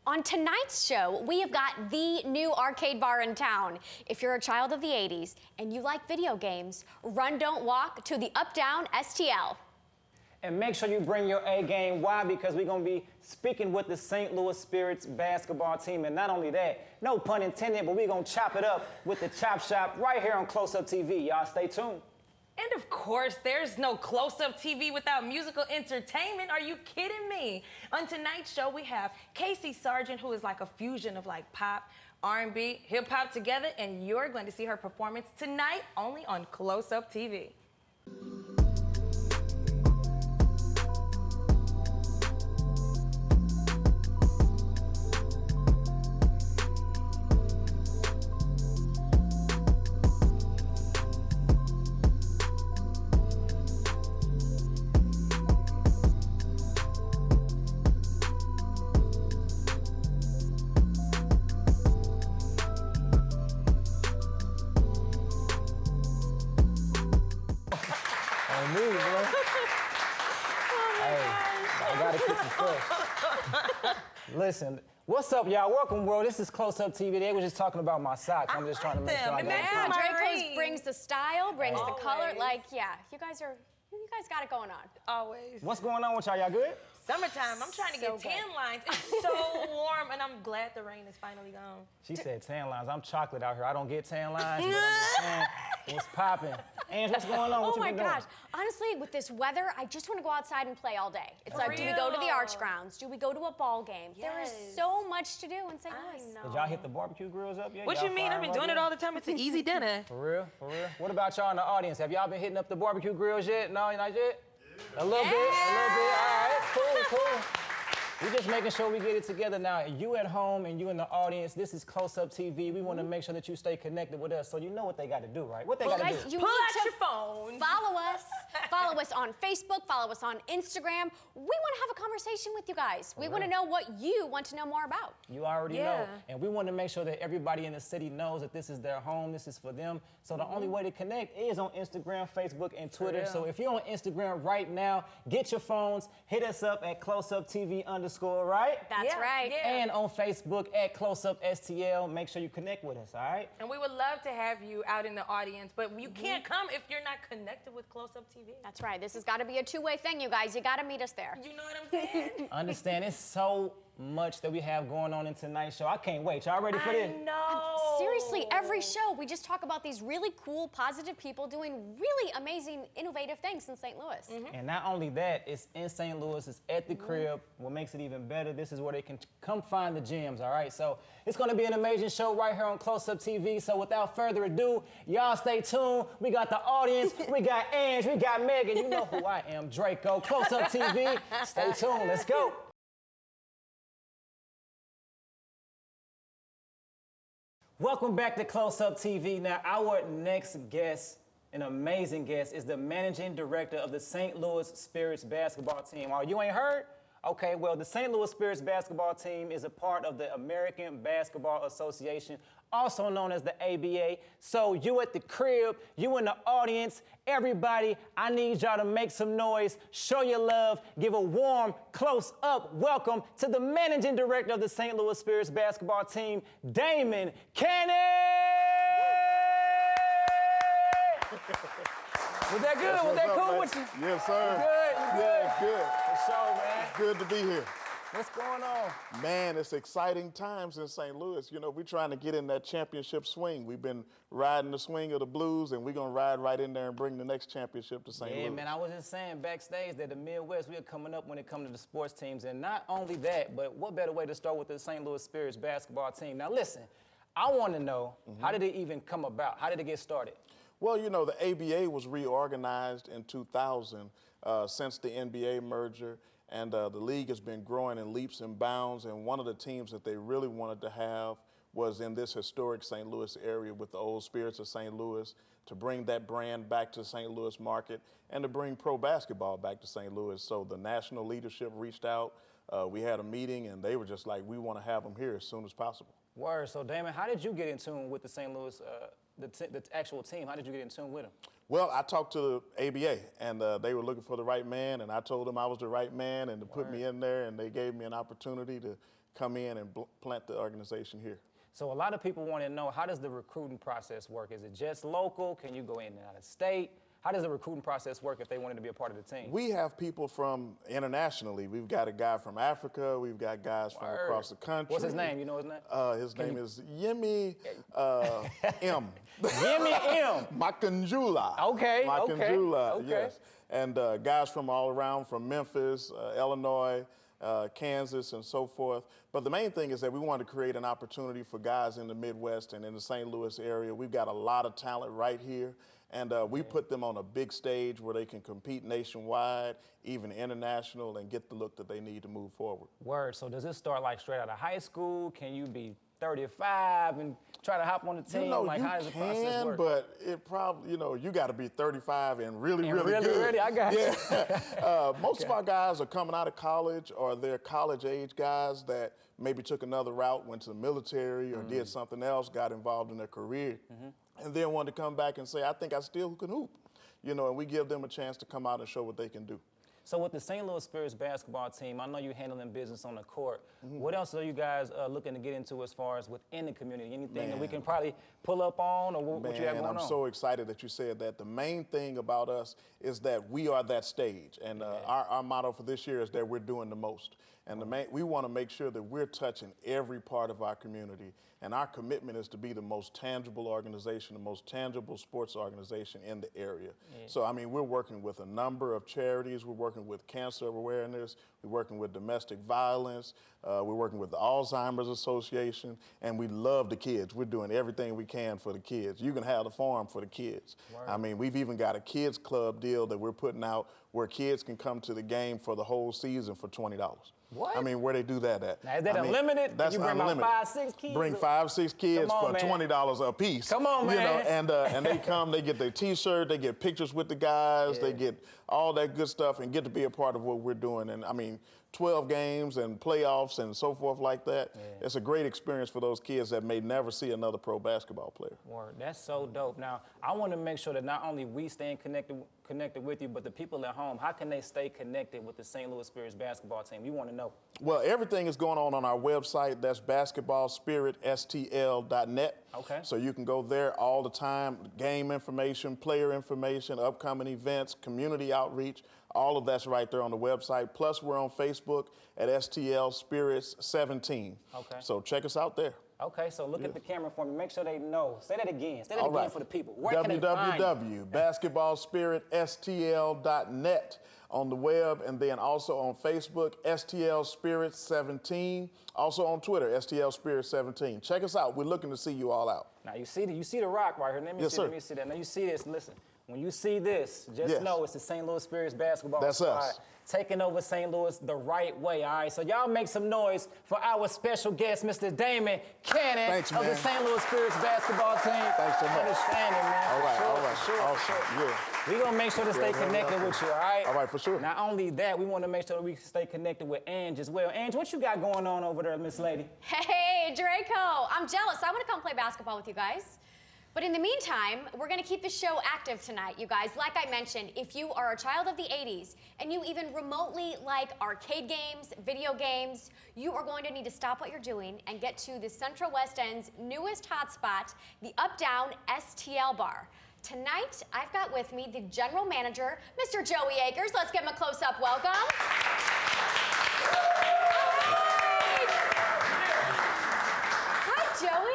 On tonight's show, we have got the new arcade bar in town. If you're a child of the 80s and you like video games, run, don't walk to the Up-Down STL. And make sure you bring your A game. Why? Because we're going to be speaking with the St. Louis Spirits basketball team. And not only that, no pun intended, but we're going to chop it up with the Chop Shop right here on Close Up TV. Y'all stay tuned. And of course, there's no close-up TV without musical entertainment. Are you kidding me? On tonight's show, we have Kacie Sargent, who is like a fusion of like pop, R&B, hip-hop together, and you're going to see her performance tonight only on Close-Up TV. Listen, what's up, y'all? Welcome, world. This is Close Up TV. They were just talking about my socks. I'm just trying to make sure I got it. Draco's brings the style, brings the color. Like, yeah, you guys got it going on. Always. What's going on with y'all? Y'all good? Summertime. I'm trying to get tan lines. It's so warm, and I'm glad the rain is finally gone. She said tan lines. I'm chocolate out here. I don't get tan lines, but I'm just saying what's popping. And what's going on? Oh my gosh. Honestly, with this weather, I just want to go outside and play all day. It's like, do we go to the Arch Grounds? Do we go to a ball game? Yes. There is so much to do in St. Louis. Did y'all hit the barbecue grills up yet? What you mean? I've been doing it all the time. It's an easy dinner. For real? For real? What about y'all in the audience? Have y'all been hitting up the barbecue grills yet? No, not yet? A little bit, a little bit. All right, cool, cool. We're just making sure we get it together now. You at home and you in the audience, this is Close Up TV. We want to make sure that you stay connected with us, so you know what they got to do, right? What they got to do? You pull need out to your phone. Follow us. Follow us on Facebook. Follow us on Instagram. We want to have a conversation with you guys. We want to know what you want to know more about. You already know. And we want to make sure that everybody in the city knows that this is their home, this is for them. So the only way to connect is on Instagram, Facebook, and Twitter. So if you're on Instagram right now, get your phones, hit us up at closeuptv_, right? That's right. Yeah. And on Facebook at CloseUpSTL. Make sure you connect with us, all right? And we would love to have you out in the audience, but you can't come if you're not connected with Close Up TV. That's right. This has got to be a two-way thing, you guys. You got to meet us there. You know what I'm saying? Understand, it's so much that we have going on in tonight's show. I can't wait. Y'all ready for this? I know. Seriously, every show, we just talk about these really cool, positive people doing really amazing, innovative things in St. Louis. And not only that, it's in St. Louis, it's at the crib. What makes it even better, this is where they can come find the gems, all right? So it's gonna be an amazing show right here on Close Up TV. So without further ado, y'all stay tuned. We got the audience, we got Ange, we got Megan. You know who I am, Draco. Close Up TV, stay tuned, let's go. Welcome back to Close Up TV. Now, our next guest, an amazing guest, is the managing director of the St. Louis Spirits basketball team. Oh, you ain't heard? Okay, well, the St. Louis Spirits basketball team is a part of the American Basketball Association, also known as the ABA. So you at the crib, you in the audience, everybody, I need y'all to make some noise, show your love, give a warm, close-up welcome to the managing director of the St. Louis Spirits basketball team, Damon Cannon! Was that good? Was that cool with you? Yes, sir. You good? You good? Good. For sure, man. Good to be here. What's going on? Man, it's exciting times in St. Louis. You know, we're trying to get in that championship swing. We've been riding the swing of the Blues, and we're going to ride right in there and bring the next championship to St. Louis. Yeah, man, I was just saying backstage that the Midwest, we are coming up when it comes to the sports teams. And not only that, but what better way to start with the St. Louis Spirits basketball team? Now, listen, I want to know, how did it even come about? How did it get started? Well, you know, the ABA was reorganized in 2000 since the NBA merger, and the league has been growing in leaps and bounds, and one of the teams that they really wanted to have was in this historic St. Louis area with the old Spirits of St. Louis, to bring that brand back to the St. Louis market and to bring pro basketball back to St. Louis. So the national leadership reached out, we had a meeting, and they were just like, we want to have them here as soon as possible. Word. So, Damon, how did you get in tune with the St. Louis, the actual team? How did you get in tune with them? Well, I talked to the ABA, and they were looking for the right man, and I told them I was the right man and to put me in there, and they gave me an opportunity to come in and plant the organization here. So a lot of people want to know, how does the recruiting process work? Is it just local? Can you go in and out of state? How does the recruiting process work if they wanted to be a part of the team? We have people from internationally. We've got a guy from Africa. We've got guys from across the country. What's his name? You know his name? His name is Yemi M. Yemi M. Makanjula. Okay, Makanjula, okay. yes. And guys from all around, from Memphis, Illinois, Kansas, and so forth. But the main thing is that we want to create an opportunity for guys in the Midwest and in the St. Louis area. We've got a lot of talent right here. And we put them on a big stage where they can compete nationwide, even international, and get the look that they need to move forward. Word. So does this start like straight out of high school? Can you be 35 and try to hop on the team? You know, like, you how does the process work? but it probably, you know, you got to be 35 and really good. Ready? I got you. Most of our guys are coming out of college, or they're college-age guys that maybe took another route, went to the military, or did something else, got involved in their career, and then wanted to come back and say, I think I still can hoop. You know, and we give them a chance to come out and show what they can do. So with the St. Louis Spirits basketball team, I know you're handling business on the court. What else are you guys looking to get into as far as within the community? Anything that we can probably pull up on, or what you have going on? I'm so excited that you said that. The main thing about us is that we are that stage. And our motto for this year is that we're doing the most. And we want to make sure that we're touching every part of our community. And our commitment is to be the most tangible organization, the most tangible sports organization in the area. So, I mean, we're working with a number of charities. We're working with cancer awareness. We're working with domestic violence. We're working with the Alzheimer's Association. And we love the kids. We're doing everything we can for the kids. You can have the farm for the kids. Word. I mean, we've even got a kids club deal that we're putting out where kids can come to the game for the whole season for $20. What? I mean, where they do that at? Now, is that unlimited? That's you bring unlimited. about 5, 6 kids? Bring 5, 6 kids on, for $20 a piece. Come on, man. You know, and they come, they get their T-shirt, they get pictures with the guys, they get all that good stuff, and get to be a part of what we're doing. And I mean, 12 games and playoffs and so forth like that. It's a great experience for those kids that may never see another pro basketball player. Word. That's so dope. Now, I want to make sure that not only we staying connected with you, but the people at home, how can they stay connected with the St. Louis Spirits basketball team? We want to know. Well, everything is going on our website. That's basketballspiritstl.net. Okay. So you can go there all the time. Game information, player information, upcoming events, community outreach. All of that's right there on the website. Plus, we're on Facebook at STL Spirits 17. Okay. So check us out there. Okay, so look at the camera for me. Make sure they know. Say that again. Say that again for the people. Where can they find you? www.basketballspiritstl.net on the web, and then also on Facebook, STL Spirits 17. Also on Twitter, STL Spirits 17. Check us out. We're looking to see you all out. Now you see the rock right here. Let me see that. Now you see this. Listen. When you see this, just know it's the St. Louis Spirits basketball squad. Us. Taking over St. Louis the right way, all right? So y'all make some noise for our special guest, Mr. Damon Cannon of the St. Louis Spirits basketball team. Thanks so much. Understanding, man. All right. Awesome. Yeah. We're going to make sure to stay connected with you, all right? All right, for sure. Not only that, we want to make sure that we stay connected with Ange as well. Ange, what you got going on over there, Miss Lady? Hey, Draco. I'm jealous. I want to come play basketball with you guys. But in the meantime, we're going to keep the show active tonight, you guys. Like I mentioned, if you are a child of the 80s and you even remotely like arcade games, video games, you are going to need to stop what you're doing and get to the Central West End's newest hotspot, the Up-Down STL Bar. Tonight, I've got with me the general manager, Mr. Joey Akers. Let's give him a close-up welcome. Hi, Joey.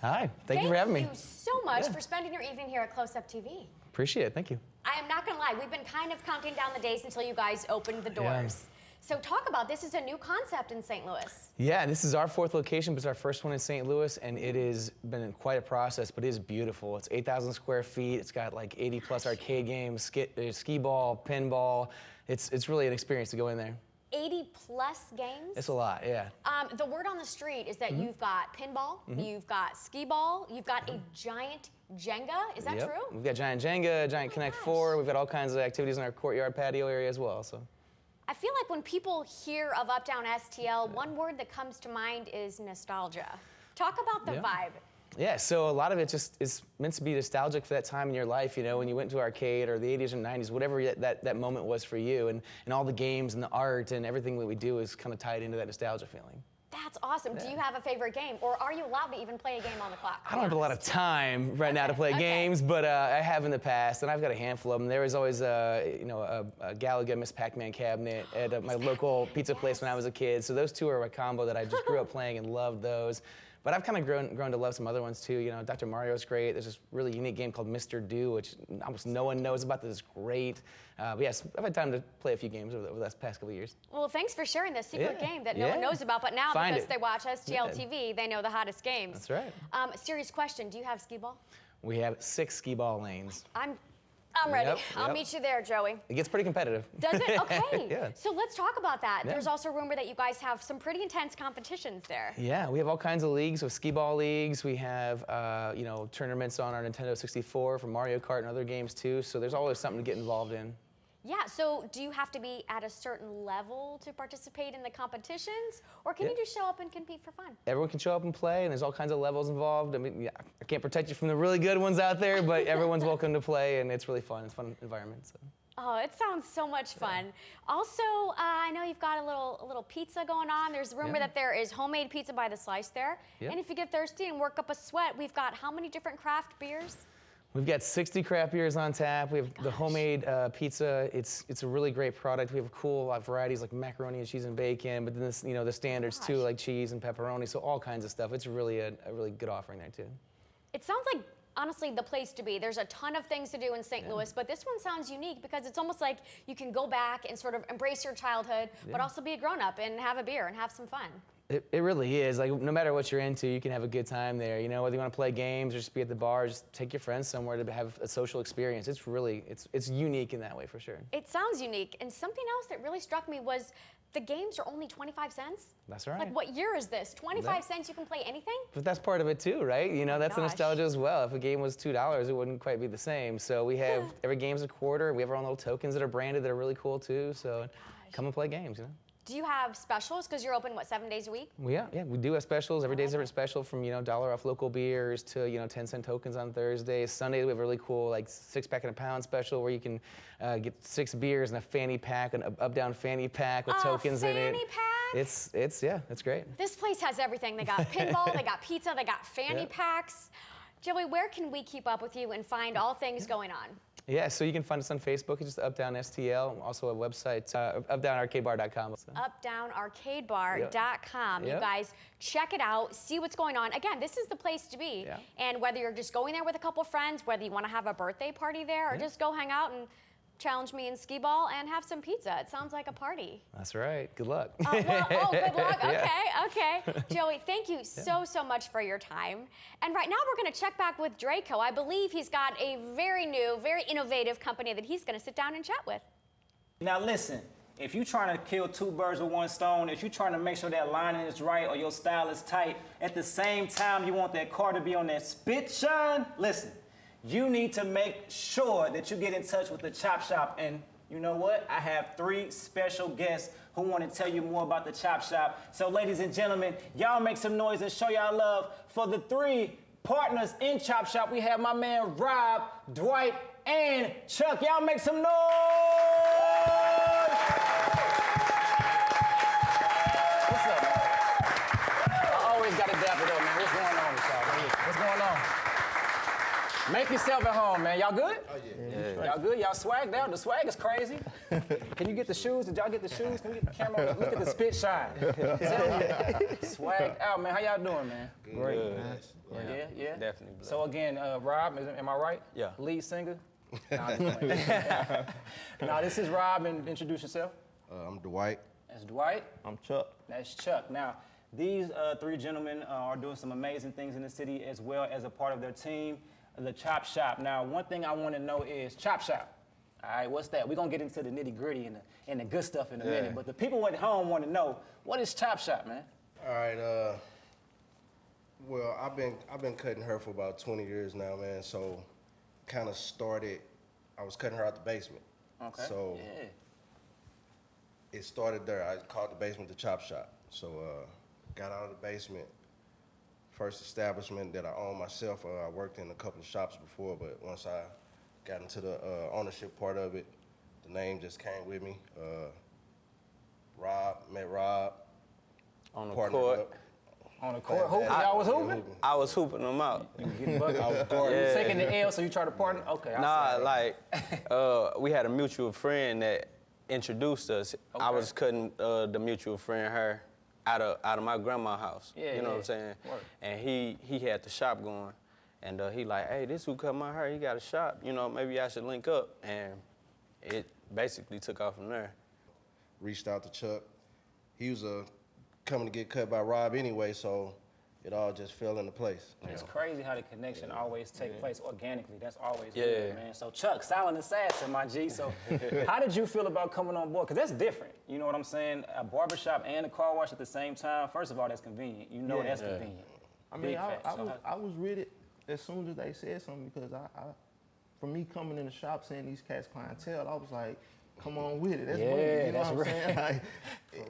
Hi, thank you for having me. Thank you so much for spending your evening here at Close Up TV. Appreciate it, thank you. I am not gonna lie, we've been kind of counting down the days until you guys opened the doors. So talk about, this is a new concept in St. Louis. Yeah, this is our 4th location, but it's our first one in St. Louis, and it has been quite a process, but it is beautiful. It's 8,000 square feet. It's got like 80 plus arcade games, skee ball, pinball. It's really an experience to go in there. 80 plus games? It's a lot, yeah. The word on the street is that you've got pinball, you've got skee ball, you've got a giant Jenga. Is that true? We've got giant Jenga, giant Connect 4. We've got all kinds of activities in our courtyard patio area as well. So. I feel like when people hear of Up-Down STL, one word that comes to mind is nostalgia. Talk about the vibe. Yeah, so a lot of it just is meant to be nostalgic for that time in your life, you know, when you went to arcade or the 80s and 90s, whatever that moment was for you, and all the games and the art and everything that we do is kind of tied into that nostalgia feeling. That's awesome. Do you have a favorite game, or are you allowed to even play a game on the clock? I don't have a lot of time right now to play games, but I have in the past, and I've got a handful of them. There was always a Galaga Miss Pac-Man cabinet at my local pizza place when I was a kid. So those two are a combo that I just grew up playing and loved those. But I've kind of grown to love some other ones too. You know, Dr. Mario's great. There's this really unique game called Mr. Do, which almost no one knows about. That is great. But yes, I've had time to play a few games over the past couple of years. Well, thanks for sharing this secret game that no one knows about. But now, because they watch STL TV, they know the hottest games. That's right. Serious question: do you have skee ball? We have 6 skee ball lanes. I'm ready. I'll meet you there, Joey. It gets pretty competitive. Does it? Okay. Yeah. So let's talk about that. There's also rumor that you guys have some pretty intense competitions there. Yeah, we have all kinds of leagues. We have skee ball leagues. We have, tournaments on our Nintendo 64 for Mario Kart and other games too. So there's always something to get involved in. Yeah, so do you have to be at a certain level to participate in the competitions, or can you just show up and compete for fun? Everyone can show up and play, and there's all kinds of levels involved. I mean, I can't protect you from the really good ones out there, but everyone's welcome to play, and it's really fun. It's a fun environment. So. Oh, it sounds so much fun. Also, I know you've got a little pizza going on. There's a rumor that there is homemade pizza by the slice there. And if you get thirsty and work up a sweat, we've got how many different craft beers? We've got 60 craft beers on tap. We have the homemade pizza. It's a really great product. We have cool varieties like macaroni and cheese and bacon, but then this, the standards too, like cheese and pepperoni. So all kinds of stuff. It's really a really good offering there too. It sounds like, honestly, the place to be. There's a ton of things to do in St. Louis, but this one sounds unique because it's almost like you can go back and sort of embrace your childhood, but also be a grown-up and have a beer and have some fun. It really is. Like, no matter what you're into, you can have a good time there. Whether you want to play games or just be at the bar, just take your friends somewhere to have a social experience. It's really, it's unique in that way for sure. It sounds unique. And something else that really struck me was the games are only 25 cents. That's right. Like, what year is this? 25 cents, you can play anything? But that's part of it too, right? That's the nostalgia as well. If a game was $2, it wouldn't quite be the same. So we have, every game's a quarter. We have our own little tokens that are branded that are really cool too. So come and play games, Do you have specials? Because you're open, 7 days a week? Well, yeah, we do have specials. Every day's a different special, from, $1 off local beers to, 10-cent tokens on Thursdays. Sundays, we have a really cool, 6-pack and a pound special where you can get 6 beers and a fanny pack, an up-down fanny pack with tokens in it. Fanny pack? It's great. This place has everything. They got pinball, they got pizza, they got fanny packs. Joey, where can we keep up with you and find all things going on? Yeah, so you can find us on Facebook. It's just Updown STL. Also a website, updownarcadebar.com. Updownarcadebar.com. You guys check it out, see what's going on. Again, this is the place to be. And whether you're just going there with a couple friends, whether you want to have a birthday party there, or just go hang out and challenge me in skee ball and have some pizza. It sounds like a party. That's right. Good luck. Good luck. Okay. Joey, thank you so much for your time. And right now we're going to check back with Draco. I believe he's got a very new, very innovative company that he's going to sit down and chat with. Now listen, if you're trying to kill 2 birds with 1 stone, if you're trying to make sure that lining is right or your style is tight, at the same time you want that car to be on that spit shine, listen. You need to make sure that you get in touch with the Chop Shop. And you know what? I have 3 special guests who want to tell you more about the Chop Shop. So ladies and gentlemen, y'all make some noise and show y'all love for the 3 partners in Chop Shop. We have my man Rob, Dwight, and Chuck. Y'all make some noise! What's up, man? I always got to dap it up, man. What's going on with y'all? What's going on? Make yourself at home, man. Y'all good? Oh, yeah. Y'all good? Y'all swagged out? The swag is crazy. Can you get the shoes? Did y'all get the shoes? Can we get the camera? Look at the spit shine. Swag out, man. How y'all doing, man? Great. Yeah? Definitely. So again, Rob, am I right? Yeah. Lead singer? Now, this is Rob, and introduce yourself. I'm Dwight. That's Dwight. I'm Chuck. That's Chuck. Now, these 3 gentlemen are doing some amazing things in the city as well as a part of their team, the Chop Shop. Now, one thing I want to know is Chop Shop. All right, what's that? We're going to get into the nitty-gritty and the good stuff in a minute. But the people at home want to know, what is Chop Shop, man? All right, well, I've been cutting hair for about 20 years now, man. So kind of started, I was cutting her out the basement. Okay. So it started there. I called the basement the Chop Shop. So got out of the basement. First establishment that I owned myself. I worked in a couple of shops before, but once I got into the ownership part of it, the name just came with me. Met Rob. On the partnered court. up. On the court, hooping? Y'all was hooping? I was hooping them out. You getting bucket? I was guarding. You taking the L, so you try to partner? Okay, Nah, like, we had a mutual friend that introduced us. Okay. I was cutting the mutual friend, her, out of my grandma's house. Yeah, you know what I'm saying? Work. And he had the shop going. And he like, hey, this who cut my hair, he got a shop. You know, maybe I should link up. And it basically took off from there. Reached out to Chuck. He was coming to get cut by Rob anyway, so it all just fell into place. It's crazy how the connection always take place organically. That's always Yeah. good, man. So Chuck, silent assassin, my G. So how did you feel about coming on board? Because that's different. You know what I'm saying? A barbershop and a car wash at the same time. First of all, that's convenient. You know that's convenient. I mean, Big facts. So I was with it as soon as they said something because for me coming in the shop seeing these cats clientele, I was like, come on with it. That's money. You know that's what I'm saying?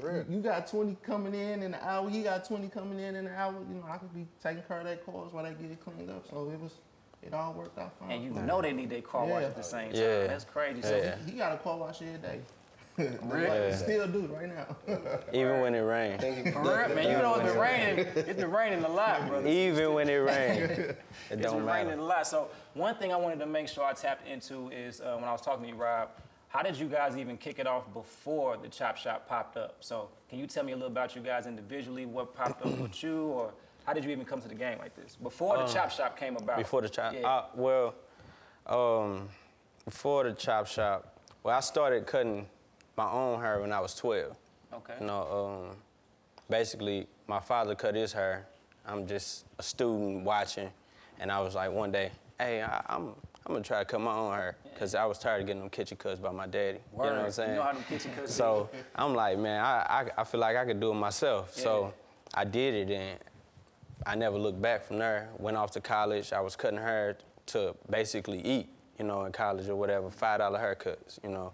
Like, you got 20 coming in an hour. He got 20 coming in an hour. You know, I could be taking care of that cars while they get it cleaned up. So it all worked out fine. And you know they need their car wash at the same time. Yeah. That's crazy. Yeah. He got a car wash every day. Really? Still do right now. Even when it rained. For real, man, you know it's been raining a lot, brother. Even when it rained. It It's don't been matter. raining a lot. So one thing I wanted to make sure I tapped into is when I was talking to you, Rob, how did you guys even kick it off before the Chop Shop popped up? So can you tell me a little about you guys individually, what popped up with you, or how did you even come to the game like this? Before the Chop Shop came about. Before the Chop, Yeah. before the Chop Shop, well, I started cutting my own hair when I was 12. Okay. You know, basically, my father cut his hair. I'm just a student watching, and I was like, one day, hey, I'm gonna try to cut my own hair, because I was tired of getting them kitchen cuts by my daddy. Word. You know what I'm saying? You know how them kitchen cuts So I'm like, man, I feel like I could do it myself. Yeah. So I did it, and I never looked back from there. Went off to college. I was cutting hair to basically eat, you know, in college or whatever, $5 haircuts, you know.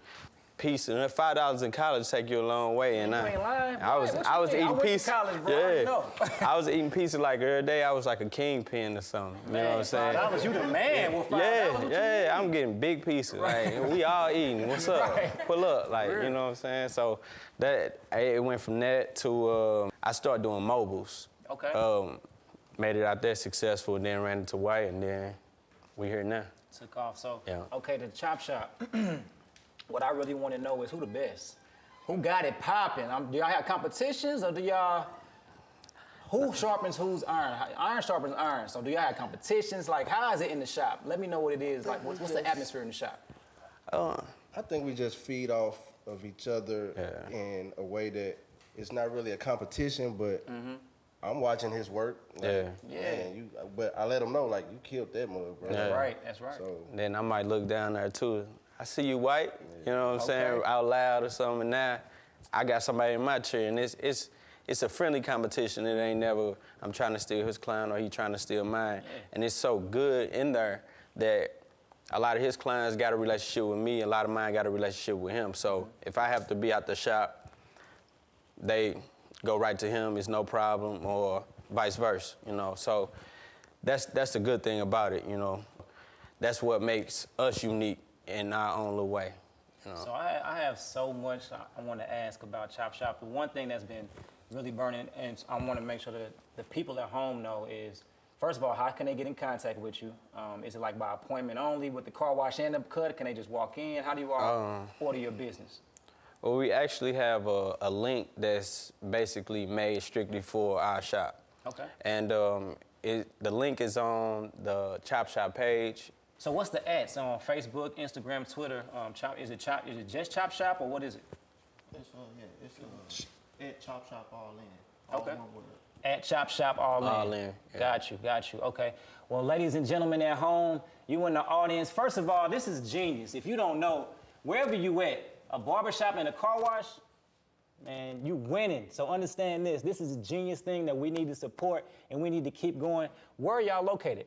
Piece and $5 in college take you a long way, and You ain't lying. I was What you I was mean? I eating went to pieces. college, bro. I Yeah, know. I was eating pieces like every day. I was like a kingpin or something. You know what I'm saying? $5, you the man with $5. Yeah, What you yeah, I'm getting big pieces. Like, we all eating. What's up? Pull up, like, you know what I'm saying? So that it went from that to I started doing mobiles. Okay. Made it out there successful, then ran into White, and then we here now. Took off. So, Yeah. okay, the Chop Shop. What I really want to know is who the best? Who got it popping? Do y'all have competitions, or do y'all? Who sharpens whose iron? Iron sharpens iron. So do y'all have competitions? Like, how is it in the shop? Let me know what it is. Like, what's the atmosphere in the shop? I think we just feed off of each other Yeah. in a way that it's not really a competition, but I'm watching his work. Like, Yeah. Man, but I let him know, like, you killed that mother, bro. Yeah. That's right. That's right. So Then I might look down there too. I see you, White. You know what I'm saying, Okay. out loud or something. And now I got somebody in my chair, and it's a friendly competition. It ain't never I'm trying to steal his client or he trying to steal mine. And it's so good in there that a lot of his clients got a relationship with me. A lot of mine got a relationship with him. So if I have to be out the shop, they go right to him. It's no problem, or vice versa. You know. So that's the good thing about it. You know. That's what makes us unique in our own little way. You know? So I have so much I want to ask about Chop Shop. The one thing that's been really burning, and I want to make sure that the people at home know is, first of all, how can they get in contact with you? Is it like by appointment only with the car wash and the cut? Can they just walk in? How do you all order your business? Well, we actually have a link that's basically made strictly for our shop. Okay. And the link is on the Chop Shop page. So what's the ads on Facebook, Instagram, Twitter? Is it just Chop Shop, or what is it? It's at Chop Shop all in. Okay. All one word. At Chop Shop all in. All in, yeah. Got you. Okay. Well, ladies and gentlemen at home, you in the audience, first of all, this is genius. If you don't know, wherever you at, a barbershop and a car wash, man, you winning. So understand this. This is a genius thing that we need to support, and we need to keep going. Where are y'all located?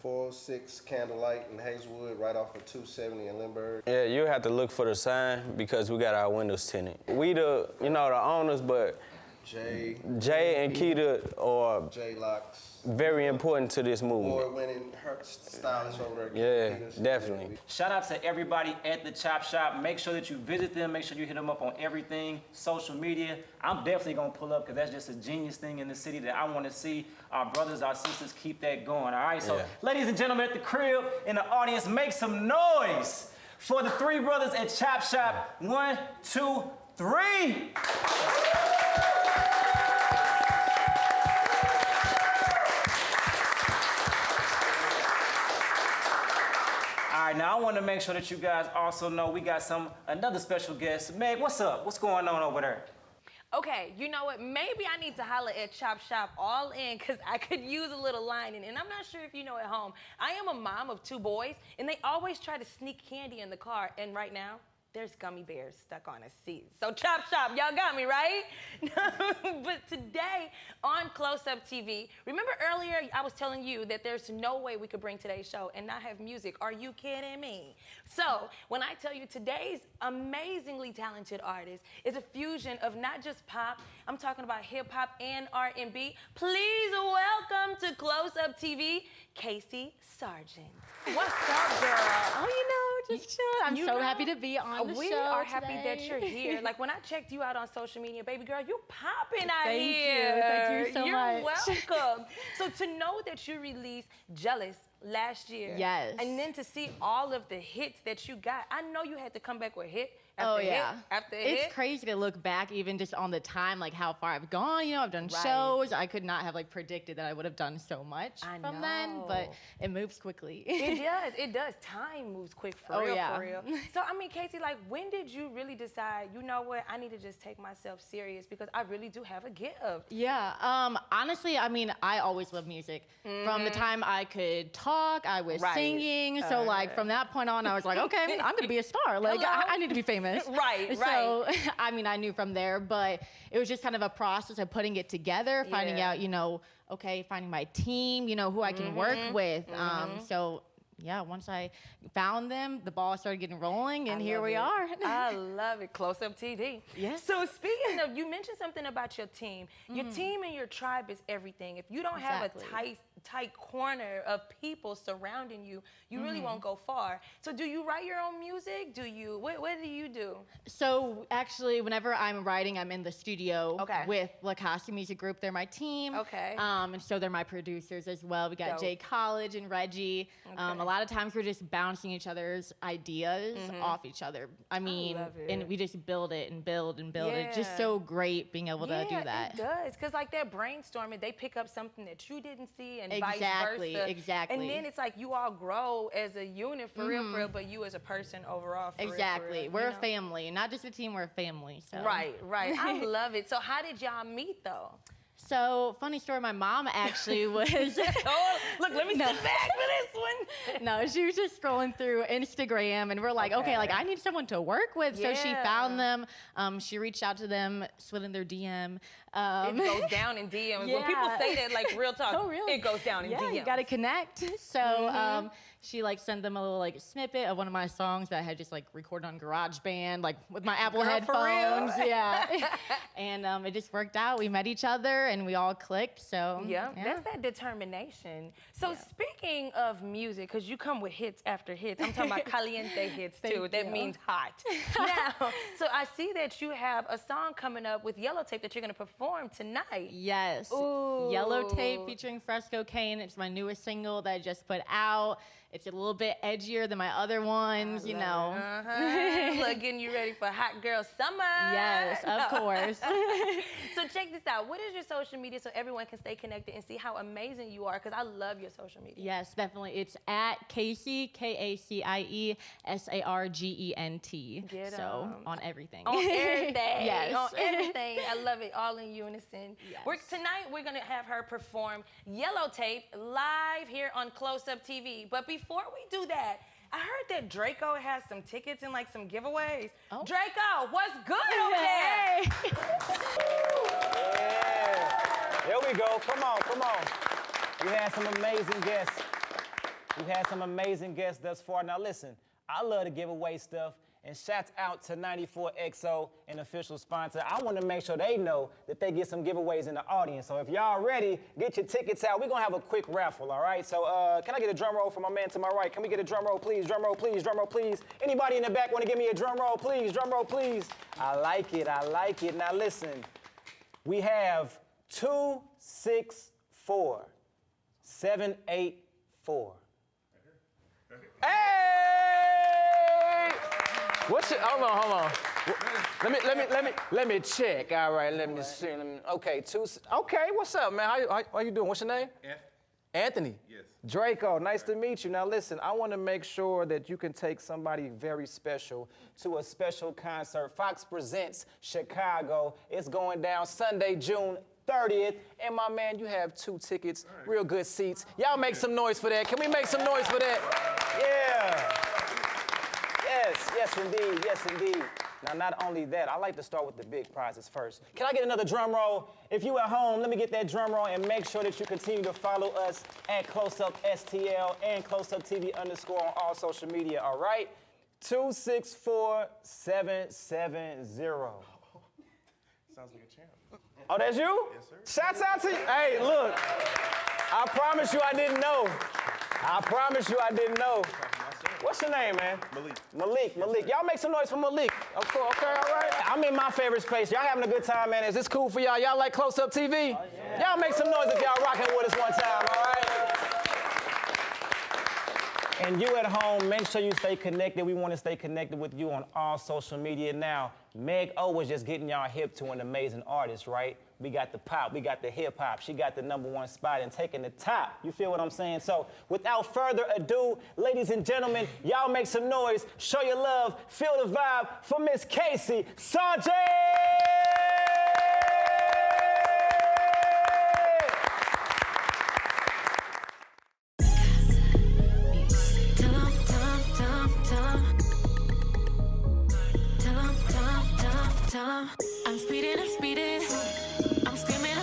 406 Candlelight in Hazelwood, right off of 270 in Lindbergh. Yeah, you have to look for the sign because we got our windows tinted. We the owners, but Jay and Keita are J Locks. very important to this movement. Award-winning stylist over there. Yeah, definitely. Shout out to everybody at the Chop Shop. Make sure that you visit them. Make sure you hit them up on everything, social media. I'm definitely gonna pull up because that's just a genius thing in the city that I want to see our brothers, our sisters keep that going. All right, so ladies and gentlemen at the crib, in the audience, make some noise for the three brothers at Chop Shop. 1, 2, 3. All right, now I want to make sure that you guys also know we got another special guest. Meg, what's up? What's going on over there? Okay, you know what? Maybe I need to holler at Chop Shop all in because I could use a little lining. And I'm not sure if you know at home, I am a mom of 2 boys, and they always try to sneak candy in the car. And right now, there's gummy bears stuck on a seat. So Chop Shop, y'all got me, right? But today on Close Up TV, remember earlier I was telling you that there's no way we could bring today's show and not have music. Are you kidding me? So when I tell you today's amazingly talented artist is a fusion of not just pop, I'm talking about hip hop and R&B. Please welcome to Close Up TV, Kacie Sargent. What's up, girl? Oh, just chill. I'm so happy to be on the show. We are happy today. that you're here. Like when I checked you out on social media, baby girl, you popping out Thank here. you. Thank you so You're much. welcome. So to know that you released Jealous last year. Yes. And then to see all of the hits that you got, I know you had to come back with hit after hit after hit. It's crazy to look back even just on the time, like how far I've gone. You know, I've done shows. I could not have like predicted that I would have done so much from then, but it moves quickly. It does. Time moves quick for real. So I mean, Kacie, like when did you really decide, you know what, I need to just take myself serious because I really do have a gift? Yeah, honestly, I mean, I always loved music. From the time I could talk, I was singing. So like from that point on, I was like, okay, I'm gonna be a star. Like I need to be famous. Right. So, I mean, I knew from there, but it was just kind of a process of putting it together, finding out, you know, okay, finding my team, you know, who I can work with. So, yeah, once I found them, the ball started getting rolling, and here we are. I love it. Close Up TV. Yes. So speaking of, you mentioned something about your team. Your team and your tribe is everything. If you don't have a tight corner of people surrounding you, you really won't go far. So do you write your own music? Do you, what do you do? So actually, whenever I'm writing, I'm in the studio with La Kacie Music Group. They're my team. And so they're my producers as well. We got Jay College and Reggie. A lot of times we're just bouncing each other's ideas off each other. I mean, and we just build it and build and build. It's just so great being able to do that. It does, because like they're brainstorming, they pick up something that you didn't see and vice versa. Exactly. And then it's like you all grow as a unit for real, but you as a person overall for real. We're a family, not just a team, we're a family. So. Right. I love it. So how did y'all meet though? So, funny story, my mom actually was... Look, let me sit back for this one. No, she was just scrolling through Instagram, and we're like, okay, like, I need someone to work with. So she found them. She reached out to them, slid in their DM. It goes down in DMs. When people say that, like, real talk, it goes down in DMs. Yeah, you got to connect. So she, like, sent them a little, like, snippet of one of my songs that I had just, like, recorded on GarageBand, like, with my Apple headphones. And it just worked out. We met each other, and we all clicked, so. That's that determination. So speaking of music, because you come with hits after hits, I'm talking about caliente hits, too. That means hot. Now, so I see that you have a song coming up with Yellow Tape that you're going to perform tonight. Yes. Ooh. Yellow Tape featuring Fresco Kane. It's my newest single that I just put out. It's a little bit edgier than my other ones, you know. Look, getting you ready for Hot Girl Summer. Yes, of course. So check this out. What is your social media so everyone can stay connected and see how amazing you are? Because I love your social media. Yes, definitely. It's at Kacie, Kacie Sargent. So on everything. On everything. Yes. On everything. I love it all in unison. Yes. Tonight we're going to have her perform Yellow Tape live here on Close Up TV. But before we do that, I heard that Draco has some tickets and like some giveaways. Oh. Draco, what's good over there? Yeah. There we go. Come on. We had some amazing guests thus far. Now listen, I love to give away stuff, And shouts out to 94XO, an official sponsor. I want to make sure they know that they get some giveaways in the audience. So if y'all ready, get your tickets out. We're going to have a quick raffle, all right? So can I get a drum roll from my man to my right? Can we get a drum roll, please? Drum roll, please. Drum roll, please. Anybody in the back want to give me a drum roll, please? Drum roll, please. I like it. I like it. Now listen, we have 264 784. Hey! What's it? Hold on. Let me check. All right, let me see. Okay, okay, what's up, man? How you doing? What's your name? Anthony. Yes. Draco, nice to meet you. Now listen, I want to make sure that you can take somebody very special to a special concert. Fox Presents Chicago. It's going down Sunday, June 30th. And my man, you have 2 tickets, real good seats. Y'all make some noise for that. Can we make some noise for that? Yeah. Yes indeed. Now, not only that, I like to start with the big prizes first. Can I get another drum roll? If you at home, let me get that drum roll and make sure that you continue to follow us at CloseUpSTL and CloseUpTV_ on all social media, all right? 264-770. Sounds like a champ. Oh, that's you? Yes, sir. Shouts out to you. Hey, look, I promise you I didn't know. What's your name, man? Malik. Y'all make some noise for Malik. Okay, all right. I'm in my favorite space. Y'all having a good time, man. Is this cool for y'all? Y'all like Close Up TV? Oh, yeah. Y'all make some noise if y'all rocking with us one time, all right? And you at home, make sure you stay connected. We want to stay connected with you on all social media now. Meg O was just getting y'all hip to an amazing artist, right? We got the pop, we got the hip hop. She got the #1 spot and taking the top. You feel what I'm saying? So without further ado, ladies and gentlemen, y'all make some noise, show your love, feel the vibe for Miss Kacie Sargent! I'm speeding, I'm screaming,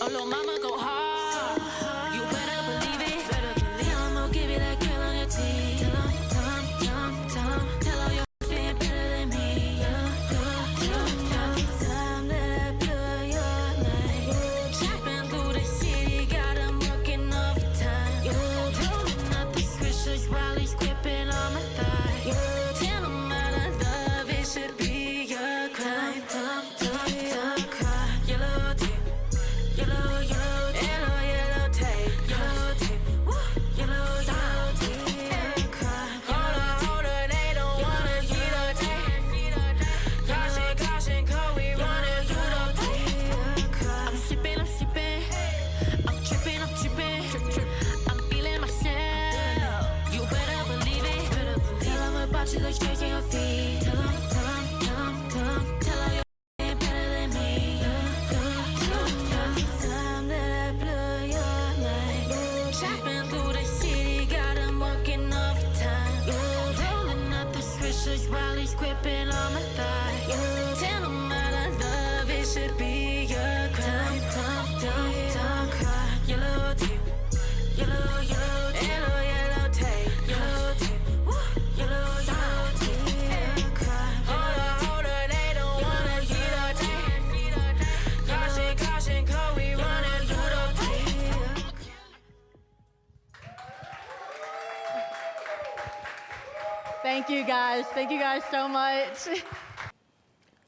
oh little mama go hard, you better believe it, tell 'em I'll give you that girl on your team, tell 'em you're feeling better than me, time that I blew your mind, chopping through the city, got 'em working overtime, rolling up the swishers while he's gripping on my thigh, tell 'em out of love, it should be while he's gripping on my thigh. Tell him out of love, it should be your crime. Don't cry. Yellow tape, yellow tape, yellow tape. Hold her, they don't wanna hear the tape. Caution, cause we running through the tape. Thank you guys so much.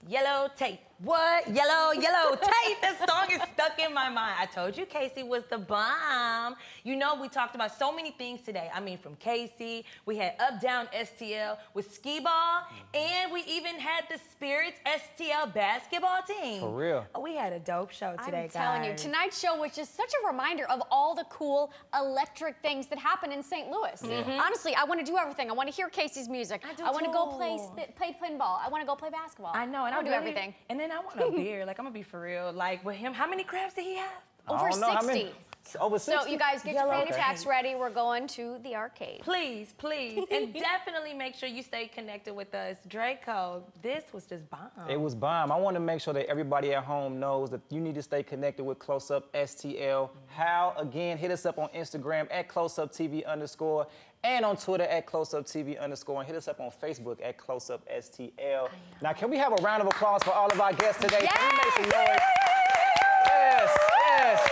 Yellow tape. What? Yellow tape. This song is stuck in my mind. I told you Kacie was the bomb. You know, we talked about so many things today. I mean, from Kacie, we had Up Down STL with skee ball, and we even had the Spirits STL basketball team. For real. Oh, we had a dope show today, I'm telling you, tonight's show was just such a reminder of all the cool electric things that happen in St. Louis. Honestly, I want to do everything. I want to hear Kacie's music. I want to go play pinball. I want to go play basketball. I know, and I want to do everything. And then I want a beer. Like, I'm gonna be for real. Like, with him, how many crabs did he have? Over 60. Over 60? So you guys get your fanny packs ready. We're going to the arcade. Please, please. And definitely make sure you stay connected with us. Draco, this was just bomb. It was bomb. I want to make sure that everybody at home knows that you need to stay connected with Close Up STL. How? Again, hit us up on Instagram at @CloseUpTV_ and on Twitter at @CloseUpTV_ and hit us up on Facebook at CloseUpSTL. Now, can we have a round of applause for all of our guests today? Yes! Can we make some noise? Yes, yes,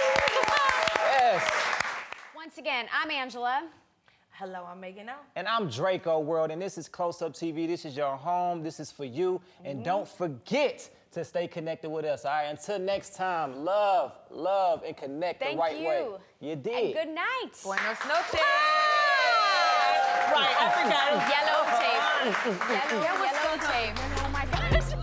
yes. Once again, I'm Angela. Hello, I'm Megan O. And I'm Draco World, and this is Close Up TV. This is your home. This is for you. And don't forget to stay connected with us, all right? Until next time, love, and connect the right way. You did. And good night. Buenos noches. Right, I forgot. Yellow tape. Yellow tape. Oh my gosh.